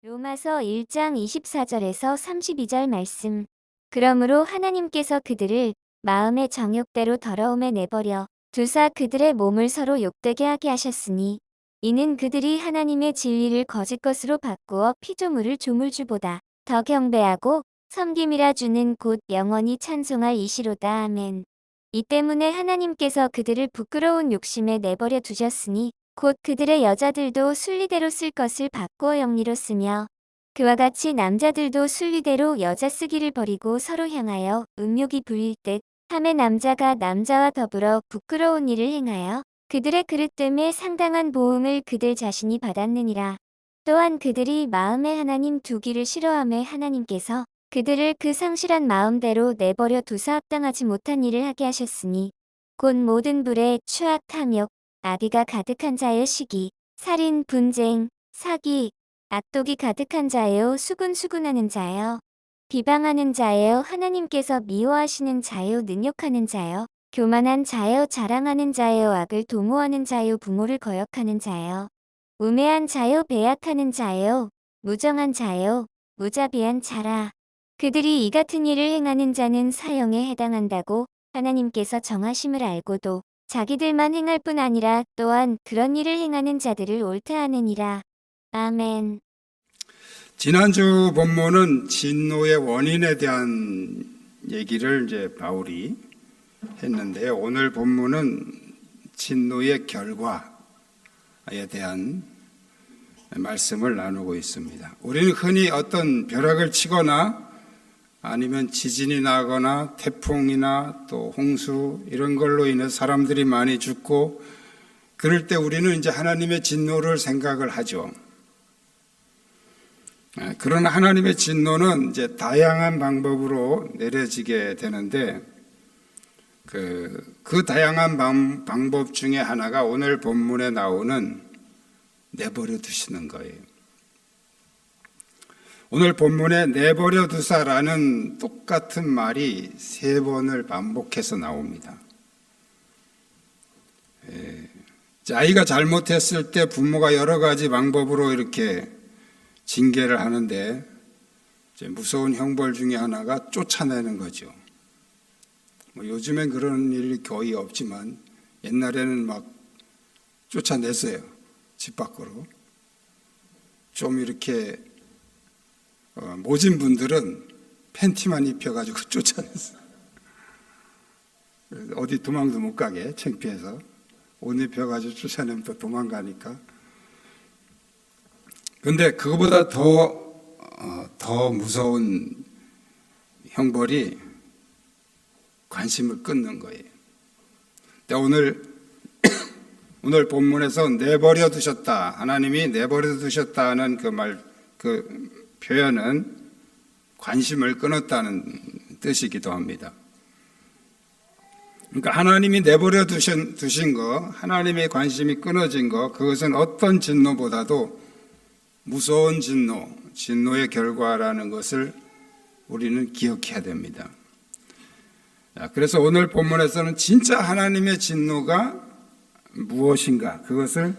로마서 1장 24절에서 32절 말씀. 그러므로 하나님께서 그들을 마음의 정욕대로 더러움에 내버려 두사 그들의 몸을 서로 욕되게 하게 하셨으니 이는 그들이 하나님의 진리를 거짓 것으로 바꾸어 피조물을 조물주보다 더 경배하고 섬김이라 주는 곧 영원히 찬송할 이시로다. 아멘. 이 때문에 하나님께서 그들을 부끄러운 욕심에 내버려 두셨으니 곧 그들의 여자들도 순리대로 쓸 것을 바꾸어 영리로 쓰며 그와 같이 남자들도 순리대로 여자 쓰기를 버리고 서로 향하여 음욕이 불릴 듯 함에 남자가 남자와 더불어 부끄러운 일을 행하여 그들의 그릇됨에 상당한 보응을 그들 자신이 받았느니라. 또한 그들이 마음에 하나님 두기를 싫어하며 하나님께서 그들을 그 상실한 마음대로 내버려 두사 합당하지 못한 일을 하게 하셨으니 곧 모든 불에 추악 탐욕 악의가 가득한 자의 시기 살인 분쟁 사기 악독이 가득한 자예요 수군수군하는 자요 비방하는 자예요 하나님께서 미워하시는 자요 능욕하는 자요 교만한 자요 자랑하는 자요 악을 도모하는 자요 부모를 거역하는 자요 우매한 자요 배약하는 자요 무정한 자요 무자비한 자라. 그들이 이 같은 일을 행하는 자는 사형에 해당한다고 하나님께서 정하심을 알고도 자기들만 행할 뿐 아니라 또한 그런 일을 행하는 자들을 옳다하느니라. 아멘. 지난주 본문은 진노의 원인에 대한 얘기를 이제 바울이 했는데요. 오늘 본문은 진노의 결과에 대한 말씀을 나누고 있습니다. 우리는 흔히 어떤 벼락을 치거나 아니면 지진이 나거나 태풍이나 또 홍수 이런 걸로 인해 사람들이 많이 죽고 그럴 때 우리는 이제 하나님의 진노를 생각을 하죠. 그러나 하나님의 진노는 이제 다양한 방법으로 내려지게 되는데 그 다양한 방법 중에 하나가 오늘 본문에 나오는 내버려 두시는 거예요. 오늘 본문에 내버려 두사라는 똑같은 말이 3번을 반복해서 나옵니다. 아이가 잘못했을 때 부모가 여러 가지 방법으로 이렇게 징계를 하는데 무서운 형벌 중에 하나가 쫓아내는 거죠. 요즘엔 그런 일이 거의 없지만 옛날에는 막 쫓아냈어요. 집 밖으로. 좀 이렇게 모진 분들은 팬티만 입혀가지고 쫓아냈어요. 어디 도망도 못 가게 창피해서 옷 입혀가지고 쫓아내면 또 도망가니까. 근데 그거보다 더 무서운 형벌이 관심을 끊는 거예요. 근데 오늘 본문에서 내버려 두셨다. 하나님이 내버려 두셨다는 그 표현은 관심을 끊었다는 뜻이기도 합니다. 그러니까 하나님이 내버려 두신 거, 하나님의 관심이 끊어진 거, 그것은 어떤 진노보다도 무서운 진노의 결과라는 것을 우리는 기억해야 됩니다. 그래서 오늘 본문에서는 진짜 하나님의 진노가 무엇인가, 그것을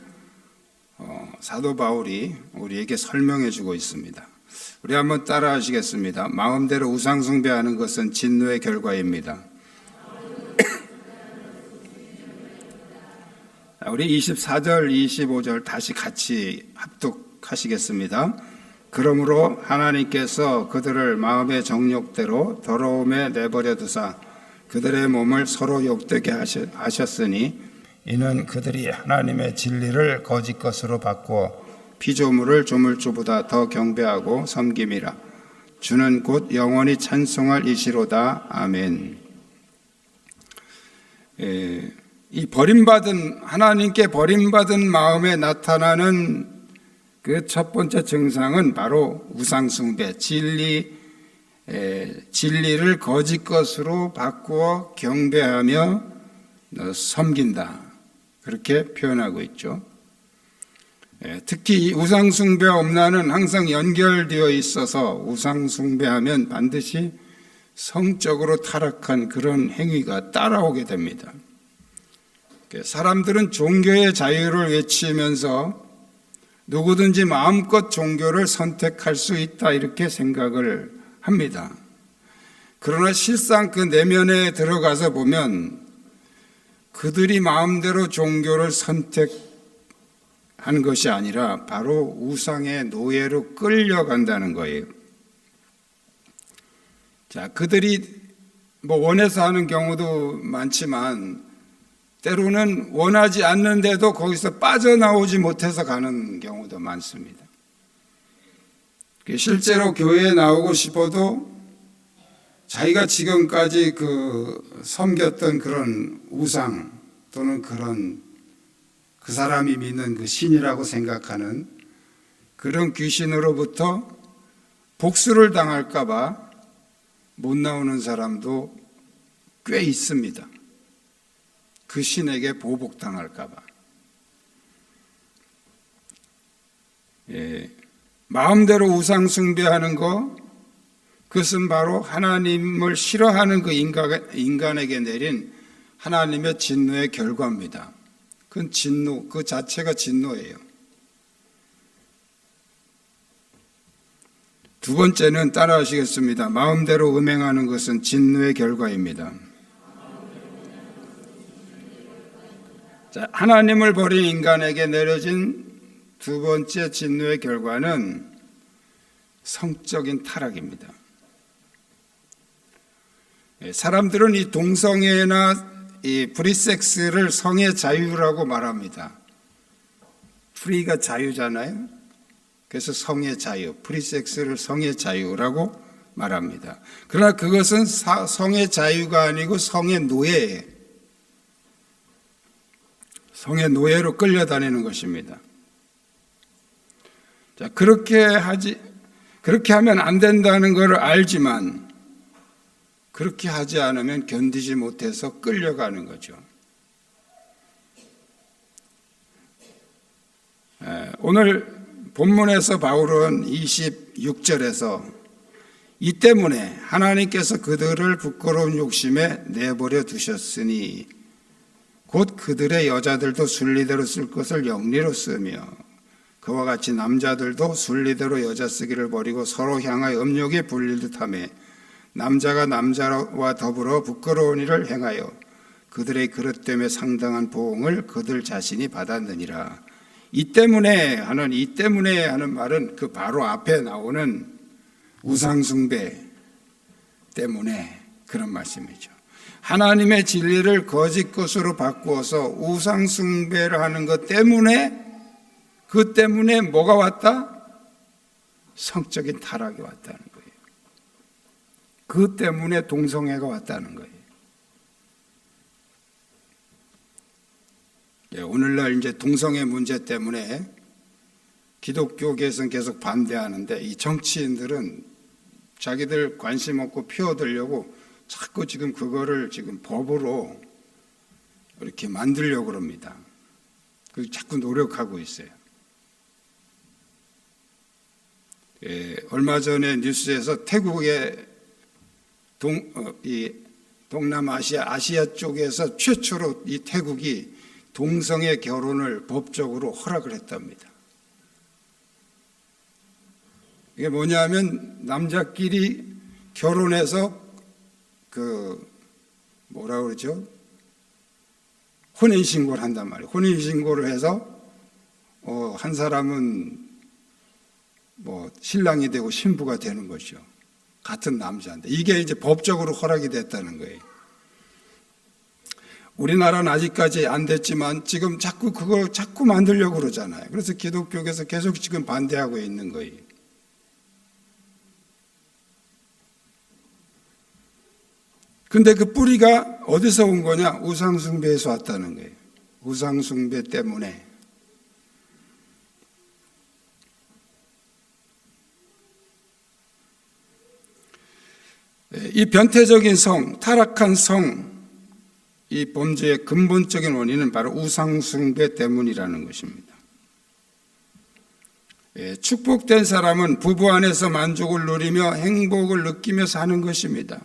사도 바울이 우리에게 설명해 주고 있습니다. 우리 한번 따라 하시겠습니다. 마음대로 우상 숭배하는 것은 진노의 결과입니다. 우리 24절, 25절 다시 같이 합독하시겠습니다. 그러므로 하나님께서 그들을 마음의 정욕대로 더러움에 내버려 두사 그들의 몸을 서로 욕되게 하셨으니 이는 그들이 하나님의 진리를 거짓 것으로 바꾸어 피조물을 조물주보다 더 경배하고 섬김이라. 주는 곧 영원히 찬송할 이시로다. 아멘. 이 하나님께 버림받은 마음에 나타나는 그 첫 번째 증상은 바로 우상숭배, 진리를 거짓 것으로 바꾸어 경배하며 섬긴다. 그렇게 표현하고 있죠. 특히 우상숭배와 음란은 항상 연결되어 있어서 우상숭배하면 반드시 성적으로 타락한 그런 행위가 따라오게 됩니다. 사람들은 종교의 자유를 외치면서 누구든지 마음껏 종교를 선택할 수 있다 이렇게 생각을 합니다. 그러나 실상 그 내면에 들어가서 보면 그들이 마음대로 종교를 선택한 것이 아니라 바로 우상의 노예로 끌려간다는 거예요. 자, 그들이 원해서 하는 경우도 많지만 때로는 원하지 않는데도 거기서 빠져나오지 못해서 가는 경우도 많습니다. 실제로 교회에 나오고 싶어도 자기가 지금까지 섬겼던 그런 우상 또는 그 사람이 믿는 그 신이라고 생각하는 그런 귀신으로부터 복수를 당할까봐 못 나오는 사람도 꽤 있습니다. 그 신에게 보복당할까봐. 마음대로 우상 숭배하는 거, 그것은 바로 하나님을 싫어하는 그 인간에게 내린 하나님의 진노의 결과입니다. 그건 진노, 그 자체가 진노예요. 두 번째는 따라하시겠습니다. 마음대로 음행하는 것은 진노의 결과입니다. 자, 하나님을 버린 인간에게 내려진 두 번째 진노의 결과는 성적인 타락입니다. 사람들은 이 동성애나 이 프리섹스를 성의 자유라고 말합니다. 프리가 자유잖아요. 그래서 성의 자유, 프리섹스를 성의 자유라고 말합니다. 그러나 그것은 성의 자유가 아니고 성의 노예예요. 성의 노예로 끌려다니는 것입니다. 자, 그렇게 하면 안 된다는 것을 알지만 그렇게 하지 않으면 견디지 못해서 끌려가는 거죠. 오늘 본문에서 바울은 26절에서 이 때문에 하나님께서 그들을 부끄러운 욕심에 내버려 두셨으니 곧 그들의 여자들도 순리대로 쓸 것을 영리로 쓰며 그와 같이 남자들도 순리대로 여자 쓰기를 버리고 서로 향하여 음욕에 불릴듯 하며 남자가 남자와 더불어 부끄러운 일을 행하여 그들의 그릇 때문에 상당한 보응을 그들 자신이 받았느니라. 이 때문에 하는 말은 그 바로 앞에 나오는 우상숭배 때문에 그런 말씀이죠. 하나님의 진리를 거짓 것으로 바꾸어서 우상숭배를 하는 것 때문에 그 때문에 뭐가 왔다? 성적인 타락이 왔다는 거예요. 그 때문에 동성애가 왔다는 거예요. 오늘날 이제 동성애 문제 때문에 기독교계에서는 계속 반대하는데 이 정치인들은 자기들 관심 없고 피워들려고 자꾸 지금 그거를 지금 법으로 이렇게 만들려고 합니다. 자꾸 노력하고 있어요. 얼마 전에 뉴스에서 태국의 동남아시아, 아시아 쪽에서 최초로 이 태국이 동성애 결혼을 법적으로 허락을 했답니다. 이게 뭐냐면 남자끼리 결혼해서 뭐라 그러죠? 혼인신고를 한단 말이에요. 혼인신고를 해서 한 사람은 신랑이 되고 신부가 되는 거죠. 같은 남자인데 이게 이제 법적으로 허락이 됐다는 거예요. 우리나라는 아직까지 안 됐지만 지금 그걸 자꾸 만들려고 그러잖아요. 그래서 기독교에서 계속 지금 반대하고 있는 거예요. 근데 그 뿌리가 어디서 온 거냐? 우상숭배에서 왔다는 거예요. 우상숭배 때문에. 이 변태적인 성, 타락한 성, 이 범죄의 근본적인 원인은 바로 우상숭배 때문이라는 것입니다. 축복된 사람은 부부 안에서 만족을 누리며 행복을 느끼며 사는 것입니다.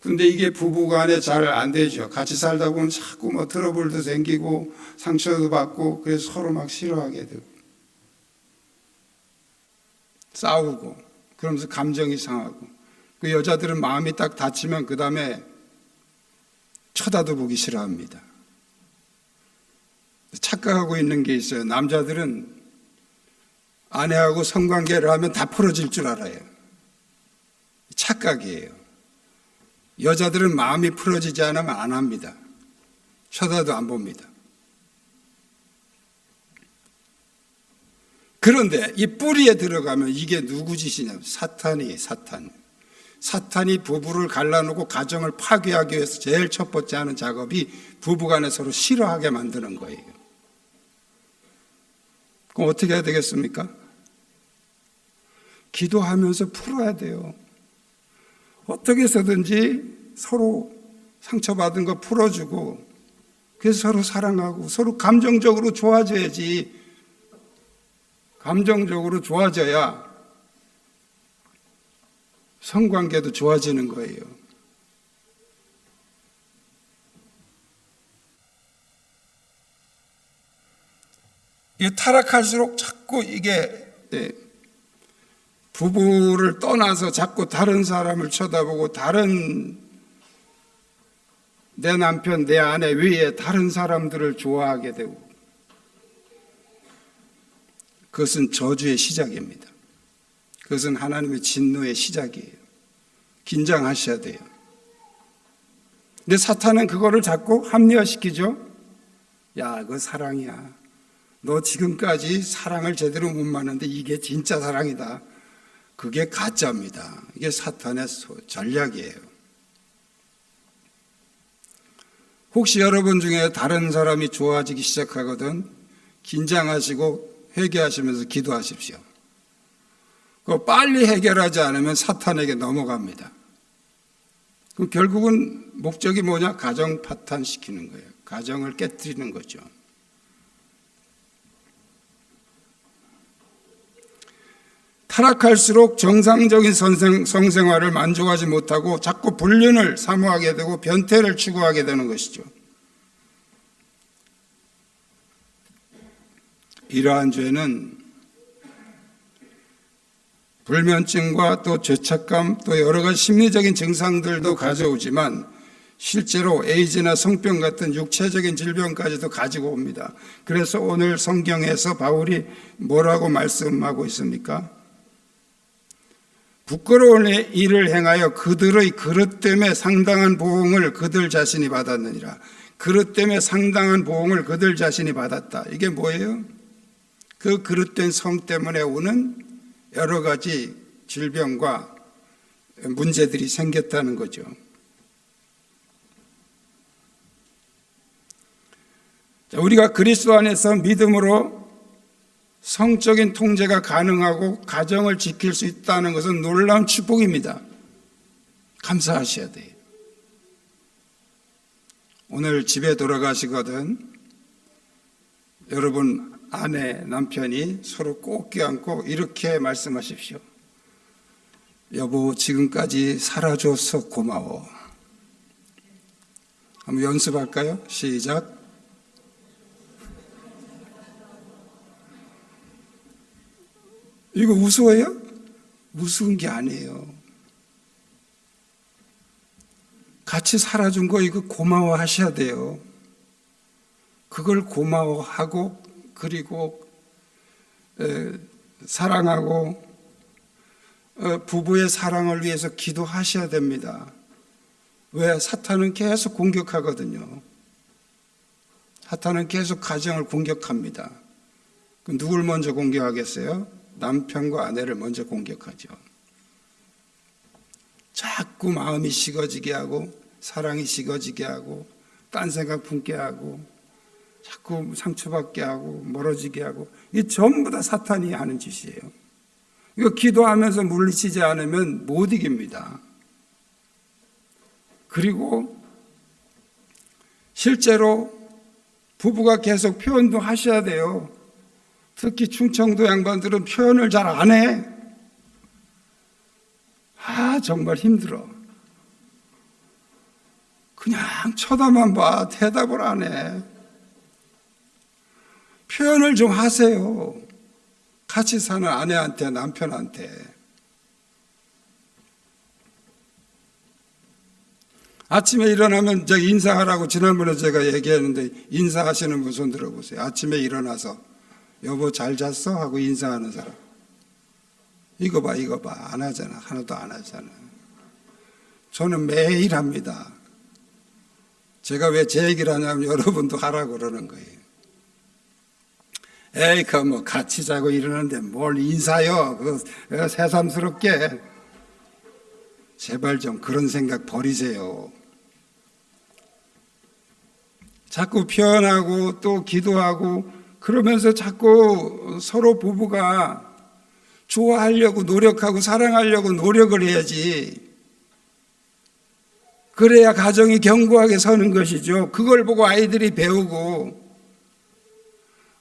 근데 이게 부부간에 잘 안 되죠. 같이 살다 보면 자꾸 뭐 트러블도 생기고 상처도 받고 그래서 서로 막 싫어하게 되고 싸우고 그러면서 감정이 상하고 그 여자들은 마음이 딱 다치면 그 다음에 쳐다도 보기 싫어합니다. 착각하고 있는 게 있어요. 남자들은 아내하고 성관계를 하면 다 풀어질 줄 알아요. 착각이에요. 여자들은 마음이 풀어지지 않으면 안 합니다. 쳐다도 안 봅니다. 그런데 이 뿌리에 들어가면 이게 누구 짓이냐? 사탄이 부부를 갈라놓고 가정을 파괴하기 위해서 제일 첫 번째 하는 작업이 부부간에 서로 싫어하게 만드는 거예요. 그럼 어떻게 해야 되겠습니까? 기도하면서 풀어야 돼요. 어떻게 해서든지 서로 상처받은 거 풀어주고 그래서 서로 사랑하고 서로 감정적으로 좋아져야지. 감정적으로 좋아져야 성관계도 좋아지는 거예요. 이 타락할수록 자꾸 이게 부부를 떠나서 자꾸 다른 사람을 쳐다보고 다른 내 남편, 내 아내 위에 다른 사람들을 좋아하게 되고 그것은 저주의 시작입니다. 그것은 하나님의 진노의 시작이에요. 긴장하셔야 돼요. 근데 사탄은 그거를 자꾸 합리화시키죠. 야, 그거 사랑이야. 너 지금까지 사랑을 제대로 못 만났는데 이게 진짜 사랑이다. 그게 가짜입니다. 이게 사탄의 전략이에요. 혹시 여러분 중에 다른 사람이 좋아지기 시작하거든 긴장하시고 회개하시면서 기도하십시오. 그거 빨리 해결하지 않으면 사탄에게 넘어갑니다. 그럼 결국은 목적이 뭐냐? 가정 파탄시키는 거예요. 가정을 깨뜨리는 거죠. 타락할수록 정상적인 성생활을 만족하지 못하고 자꾸 불륜을 사모하게 되고 변태를 추구하게 되는 것이죠. 이러한 죄는 불면증과 또 죄책감 또 여러 가지 심리적인 증상들도 가져오지만 실제로 에이즈나 성병 같은 육체적인 질병까지도 가지고 옵니다. 그래서 오늘 성경에서 바울이 뭐라고 말씀하고 있습니까? 부끄러운 일을 행하여 그들의 그릇 때문에 상당한 보응을 그들 자신이 받았느니라. 그릇 때문에 상당한 보응을 그들 자신이 받았다. 이게 뭐예요? 그 그릇된 성 때문에 오는 여러 가지 질병과 문제들이 생겼다는 거죠. 우리가 그리스도 안에서 믿음으로 성적인 통제가 가능하고 가정을 지킬 수 있다는 것은 놀라운 축복입니다. 감사하셔야 돼요. 오늘 집에 돌아가시거든 여러분 아내, 남편이 서로 꼭 껴안고 이렇게 말씀하십시오. 여보, 지금까지 살아줘서 고마워. 한번 연습할까요? 시작. 이거 우스워요? 우스운 게 아니에요. 같이 살아준 거 이거 고마워하셔야 돼요. 그걸 고마워하고 그리고 사랑하고 부부의 사랑을 위해서 기도하셔야 됩니다. 왜? 사탄은 계속 공격하거든요. 사탄은 계속 가정을 공격합니다. 그럼 누굴 먼저 공격하겠어요? 남편과 아내를 먼저 공격하죠. 자꾸 마음이 식어지게 하고 사랑이 식어지게 하고 딴 생각 품게 하고 자꾸 상처받게 하고 멀어지게 하고 이게 전부 다 사탄이 하는 짓이에요. 이거 기도하면서 물리치지 않으면 못 이깁니다. 그리고 실제로 부부가 계속 표현도 하셔야 돼요. 특히 충청도 양반들은 표현을 잘 안 해. 정말 힘들어. 그냥 쳐다만 봐. 대답을 안 해. 표현을 좀 하세요. 같이 사는 아내한테, 남편한테. 아침에 일어나면 제가 인사하라고 지난번에 제가 얘기했는데 인사하시는 분 손 들어보세요. 아침에 일어나서 여보 잘 잤어? 하고 인사하는 사람. 이거 봐. 안 하잖아. 하나도 안 하잖아. 저는 매일 합니다. 제가 왜 제 얘기를 하냐면 여러분도 하라고 그러는 거예요. 에이, 뭐 같이 자고 이러는데 뭘 인사요? 그거 새삼스럽게. 제발 좀 그런 생각 버리세요. 자꾸 표현하고 또 기도하고 그러면서 자꾸 서로 부부가 좋아하려고 노력하고 사랑하려고 노력을 해야지. 그래야 가정이 견고하게 서는 것이죠. 그걸 보고 아이들이 배우고.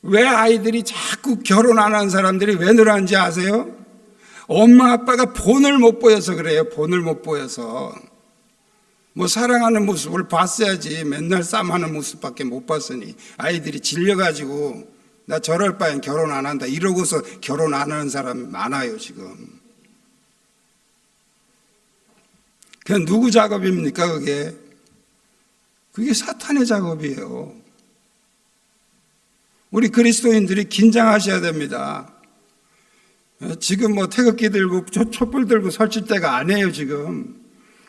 왜 아이들이 자꾸 결혼 안 한 사람들이 왜 늘어난지 아세요? 엄마 아빠가 본을 못 보여서 그래요. 본을 못 보여서. 뭐 사랑하는 모습을 봤어야지. 맨날 싸움하는 모습밖에 못 봤으니 아이들이 질려가지고 나 저럴 바엔 결혼 안 한다 이러고서 결혼 안 하는 사람 많아요 지금. 그게 누구 작업입니까 그게? 그게 사탄의 작업이에요. 우리 그리스도인들이 긴장하셔야 됩니다. 지금 뭐 태극기 들고 촛불 들고 설칠 때가 아니에요 지금.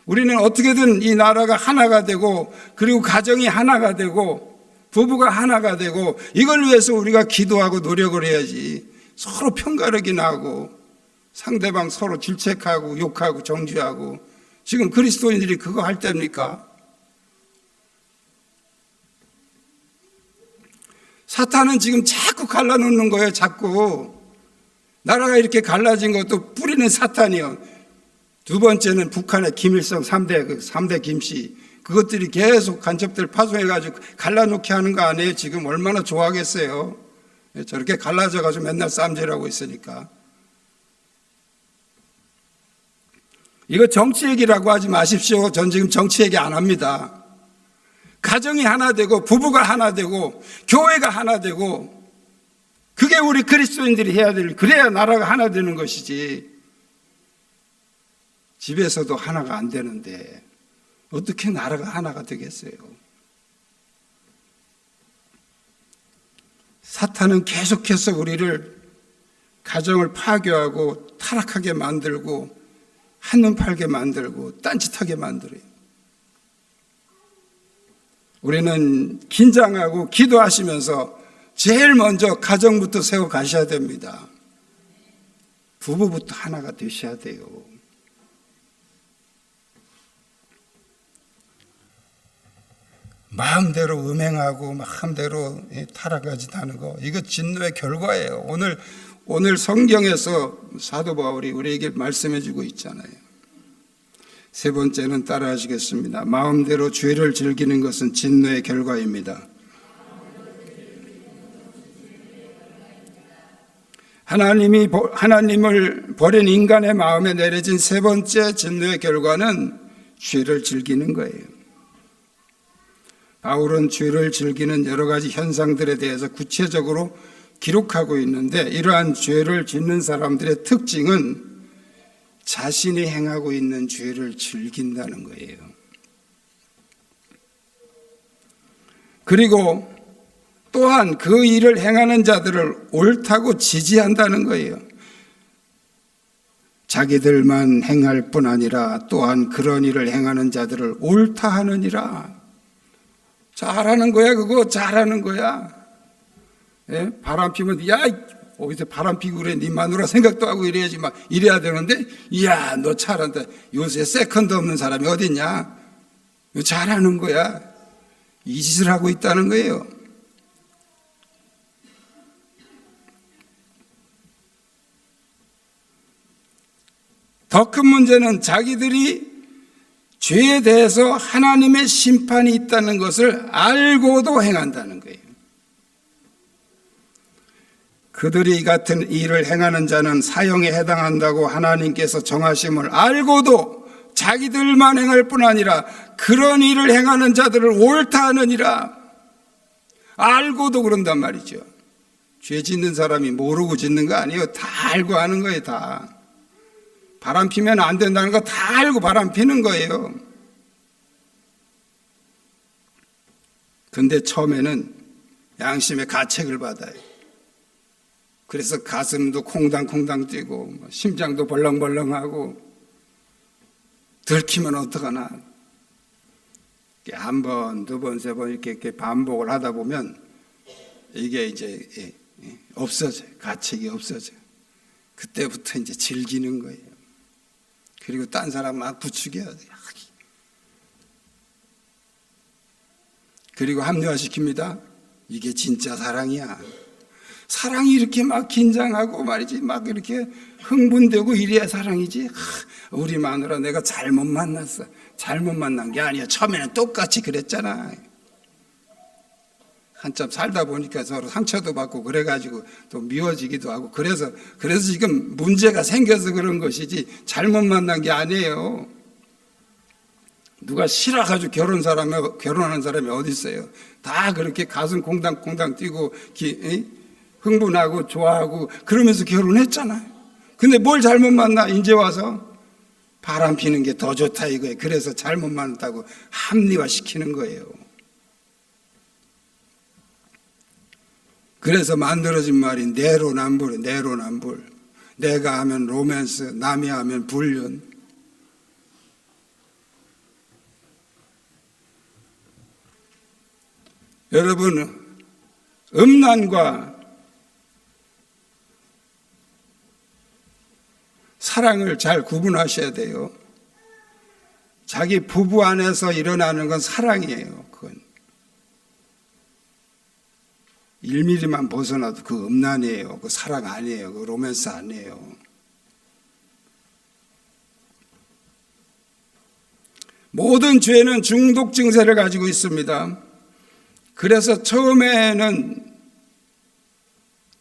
우리는 어떻게든 이 나라가 하나가 되고 그리고 가정이 하나가 되고 부부가 하나가 되고 이걸 위해서 우리가 기도하고 노력을 해야지. 서로 편가르기나 하고 상대방 서로 질책하고 욕하고 정죄하고 지금 그리스도인들이 그거 할 때입니까? 사탄은 지금 자꾸 갈라놓는 거예요. 자꾸. 나라가 이렇게 갈라진 것도 뿌리는 사탄이요. 두 번째는 북한의 김일성 3대 김씨. 그것들이 계속 간첩들 파송해가지고 갈라놓게 하는 거 아니에요? 지금 얼마나 좋아하겠어요? 저렇게 갈라져가지고 맨날 쌈질하고 있으니까. 이거 정치 얘기라고 하지 마십시오. 전 지금 정치 얘기 안 합니다. 가정이 하나 되고 부부가 하나 되고 교회가 하나 되고 그게 우리 그리스도인들이 해야 될, 그래야 나라가 하나 되는 것이지. 집에서도 하나가 안 되는데 어떻게 나라가 하나가 되겠어요? 사탄은 계속해서 우리를 가정을 파괴하고 타락하게 만들고 한눈 팔게 만들고 딴짓하게 만들어요. 우리는 긴장하고 기도하시면서 제일 먼저 가정부터 세워 가셔야 됩니다. 부부부터 하나가 되셔야 돼요. 마음대로 음행하고 마음대로 타락하지도 거 이거 진노의 결과예요. 오늘 성경에서 사도 바울이 우리에게 말씀해 주고 있잖아요. 세 번째는 따라 하시겠습니다. 마음대로 죄를 즐기는 것은 진노의 결과입니다. 하나님을 버린 인간의 마음에 내려진 세 번째 진노의 결과는 죄를 즐기는 거예요. 바울은 죄를 즐기는 여러 가지 현상들에 대해서 구체적으로 기록하고 있는데 이러한 죄를 짓는 사람들의 특징은 자신이 행하고 있는 죄를 즐긴다는 거예요. 그리고 또한 그 일을 행하는 자들을 옳다고 지지한다는 거예요. 자기들만 행할 뿐 아니라 또한 그런 일을 행하는 자들을 옳다 하느니라. 잘하는 거야 그거 잘하는 거야. 예? 바람 피면 야 어디서 바람 피고 그래 네 마누라 생각도 하고 이래야지 막 이래야 되는데 이야 너 잘한다. 요새 세컨드 없는 사람이 어딨냐. 잘하는 거야. 이 짓을 하고 있다는 거예요. 더 큰 문제는 자기들이 죄에 대해서 하나님의 심판이 있다는 것을 알고도 행한다는 거예요. 그들이 이 같은 일을 행하는 자는 사형에 해당한다고 하나님께서 정하심을 알고도 자기들만 행할 뿐 아니라 그런 일을 행하는 자들을 옳다 하느니라. 알고도 그런단 말이죠. 죄 짓는 사람이 모르고 짓는 거 아니에요. 다 알고 하는 거예요. 다. 바람 피면 안 된다는 거 다 알고 바람 피는 거예요. 근데 처음에는 양심의 가책을 받아요. 그래서 가슴도 콩당콩당 뛰고 심장도 벌렁벌렁하고 들키면 어떡하나. 한 번, 두 번, 세 번 이렇게 반복을 하다 보면 이게 이제 없어져요. 가책이 없어져요. 그때부터 이제 즐기는 거예요. 그리고 딴 사람 막 부추겨야 돼요. 그리고 합리화시킵니다. 이게 진짜 사랑이야. 사랑이 이렇게 막 긴장하고 말이지, 막 이렇게 흥분되고 이래야 사랑이지. 우리 마누라 내가 잘못 만났어. 잘못 만난 게 아니야. 처음에는 똑같이 그랬잖아. 한참 살다 보니까 서로 상처도 받고 그래가지고 또 미워지기도 하고 그래서 지금 문제가 생겨서 그런 것이지 잘못 만난 게 아니에요. 누가 싫어가지고 결혼하는 사람이 어디 있어요? 다 그렇게 가슴 콩당콩당 뛰고 흥분하고 좋아하고 그러면서 결혼했잖아요. 근데 뭘 잘못 만나? 이제 와서 바람 피는 게 더 좋다 이거예요. 그래서 잘못 만났다고 합리화시키는 거예요. 그래서 만들어진 말이 내로남불이에요. 내로남불. 내가 하면 로맨스, 남이 하면 불륜. 여러분, 음란과 사랑을 잘 구분하셔야 돼요. 자기 부부 안에서 일어나는 건 사랑이에요. 그건 1mm만 벗어나도 그 음란이에요. 그 사랑 아니에요. 그 로맨스 아니에요. 모든 죄는 중독 증세를 가지고 있습니다. 그래서 처음에는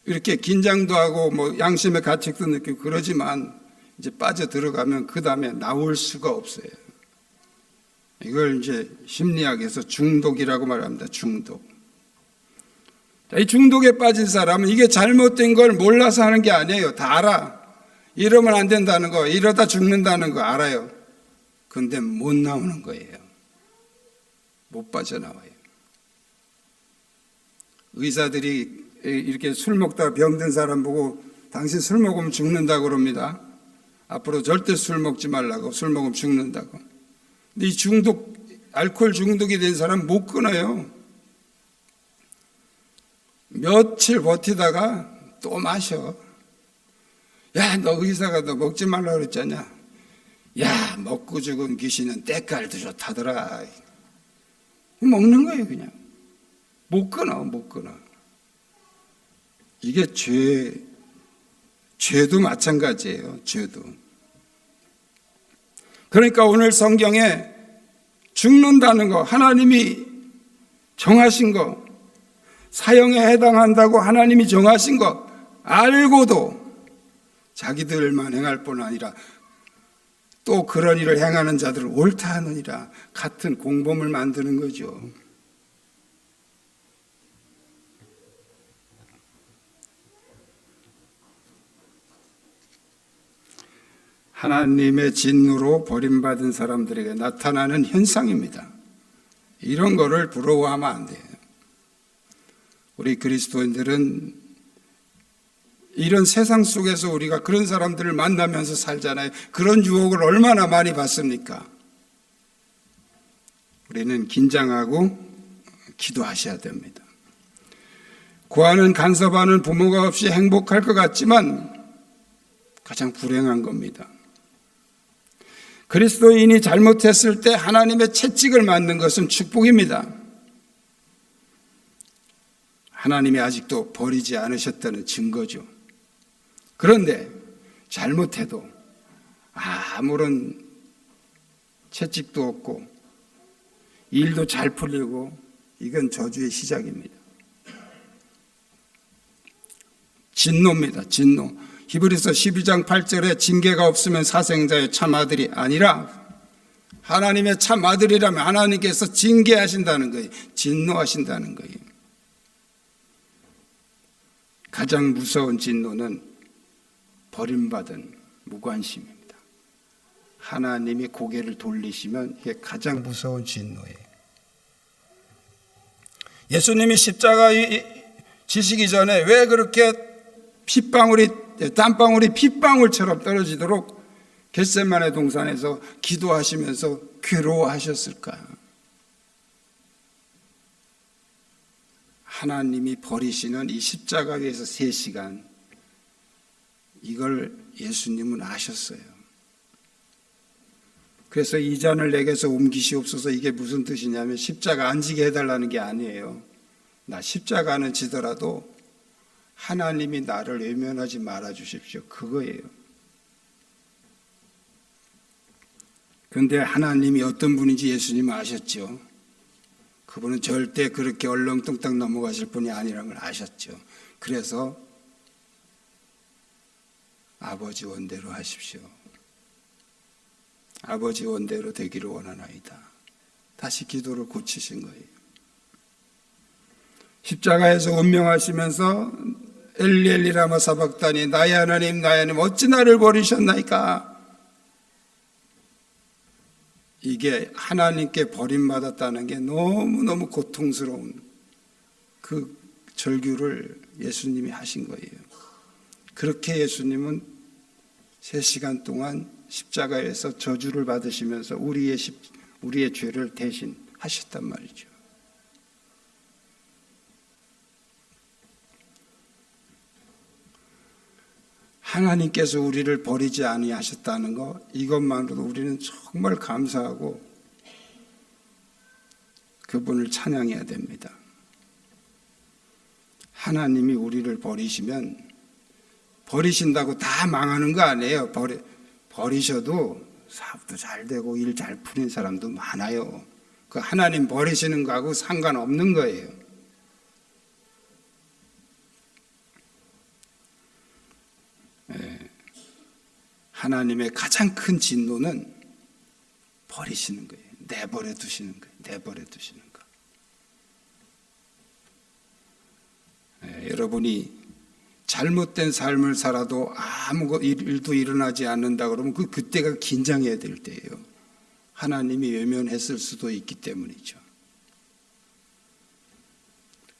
이렇게 긴장도 하고 뭐 양심의 가책도 느끼고 그러지만 이제 빠져 들어가면 그 다음에 나올 수가 없어요. 이걸 이제 심리학에서 중독이라고 말합니다. 중독. 이 중독에 빠진 사람은 이게 잘못된 걸 몰라서 하는 게 아니에요. 다 알아. 이러면 안 된다는 거, 이러다 죽는다는 거 알아요. 근데 못 나오는 거예요. 못 빠져나와요. 의사들이 이렇게 술 먹다가 병든 사람 보고 당신 술 먹으면 죽는다고 그럽니다. 앞으로 절대 술 먹지 말라고. 술 먹으면 죽는다고. 근데 이 중독, 알코올 중독이 된 사람 못 끊어요. 며칠 버티다가 또 마셔. 야, 너 의사가 너 먹지 말라고 그랬잖아. 야, 먹고 죽은 귀신은 때깔도 좋다더라. 먹는 거예요, 그냥. 못 끊어. 이게 죄도 마찬가지예요. 죄도. 그러니까 오늘 성경에 죽는다는 거, 하나님이 정하신 거, 사형에 해당한다고 하나님이 정하신 거 알고도 자기들만 행할 뿐 아니라 또 그런 일을 행하는 자들을 옳다 하느니라. 같은 공범을 만드는 거죠. 하나님의 진노로 버림받은 사람들에게 나타나는 현상입니다. 이런 거를 부러워하면 안 돼요. 우리 그리스도인들은 이런 세상 속에서 우리가 그런 사람들을 만나면서 살잖아요. 그런 유혹을 얼마나 많이 받습니까? 우리는 긴장하고 기도하셔야 됩니다. 구하는 간섭하는 부모가 없이 행복할 것 같지만 가장 불행한 겁니다. 그리스도인이 잘못했을 때 하나님의 채찍을 맞는 것은 축복입니다. 하나님이 아직도 버리지 않으셨다는 증거죠. 그런데 잘못해도 아무런 채찍도 없고 일도 잘 풀리고 이건 저주의 시작입니다. 진노입니다. 진노. 히브리서 12장 8절에 징계가 없으면 사생자의 참 아들이 아니라 하나님의 참 아들이라면 하나님께서 징계하신다는 거예요. 진노하신다는 거예요. 가장 무서운 진노는 버림받은 무관심입니다. 하나님이 고개를 돌리시면 이게 가장 무서운 진노예요. 예수님이 십자가에 지시기 전에 왜 그렇게 땀방울이 핏방울처럼 떨어지도록 겟세마네 동산에서 기도하시면서 괴로워하셨을까? 하나님이 버리시는 이 십자가 위에서 3시간, 이걸 예수님은 아셨어요. 그래서 이 잔을 내게서 옮기시옵소서, 이게 무슨 뜻이냐면 십자가 안 지게 해달라는 게 아니에요. 나 십자가는 지더라도 하나님이 나를 외면하지 말아 주십시오, 그거예요. 그런데 하나님이 어떤 분인지 예수님은 아셨죠. 그분은 절대 그렇게 얼렁뚱땅 넘어가실 분이 아니라는 걸 아셨죠. 그래서 아버지 원대로 하십시오. 아버지 원대로 되기를 원하나이다. 다시 기도를 고치신 거예요. 십자가에서 운명하시면서 엘리 엘리 라마 사박다니, 나의 하나님 나의 하나님 어찌 나를 버리셨나이까. 이게 하나님께 버림받았다는 게 너무너무 고통스러운 그 절규를 예수님이 하신 거예요. 그렇게 예수님은 3시간 동안 십자가에서 저주를 받으시면서 우리의 죄를 대신 하셨단 말이죠. 하나님께서 우리를 버리지 아니하셨다는 것, 이것만으로도 우리는 정말 감사하고 그분을 찬양해야 됩니다. 하나님이 우리를 버리시면 버리신다고 다 망하는 거 아니에요. 버리셔도 사업도 잘 되고 일 잘 풀린 사람도 많아요. 그 하나님 버리시는 거하고 상관없는 거예요. 하나님의 가장 큰 진노는 버리시는 거예요. 내버려 두시는 거예요. 내버려 두시는 거. 여러분이 잘못된 삶을 살아도 아무 일도 일어나지 않는다 그러면 그때가 긴장해야 될 때예요. 하나님이 외면했을 수도 있기 때문이죠.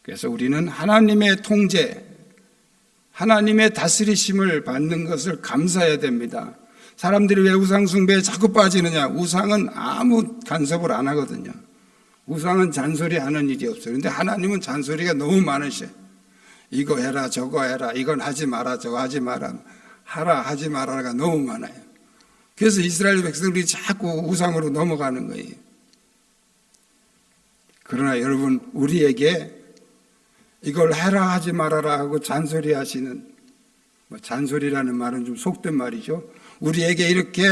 그래서 우리는 하나님의 통제, 하나님의 다스리심을 받는 것을 감사해야 됩니다. 사람들이 왜 우상 숭배에 자꾸 빠지느냐? 우상은 아무 간섭을 안 하거든요. 우상은 잔소리하는 일이 없어요. 그런데 하나님은 잔소리가 너무 많으셔요. 이거 해라 저거 해라, 이건 하지 마라 저거 하지 마라, 하라 하지 마라가 너무 많아요. 그래서 이스라엘 백성들이 자꾸 우상으로 넘어가는 거예요. 그러나 여러분, 우리에게 이걸 해라 하지 말아라 하고 잔소리 하시는, 잔소리라는 말은 좀 속된 말이죠. 우리에게 이렇게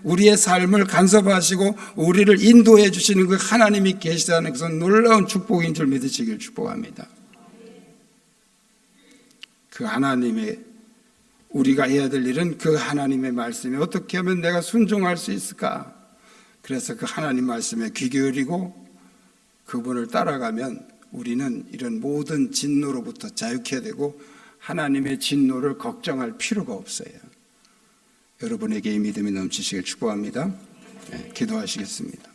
우리의 삶을 간섭하시고 우리를 인도해 주시는 그 하나님이 계시다는 것은 놀라운 축복인 줄 믿으시길 축복합니다. 그 하나님의, 우리가 해야 될 일은 그 하나님의 말씀에 어떻게 하면 내가 순종할 수 있을까? 그래서 그 하나님 말씀에 귀 기울이고 그분을 따라가면 우리는 이런 모든 진노로부터 자유케 되고 하나님의 진노를 걱정할 필요가 없어요. 여러분에게 이 믿음이 넘치시길 축복합니다. 기도하시겠습니다.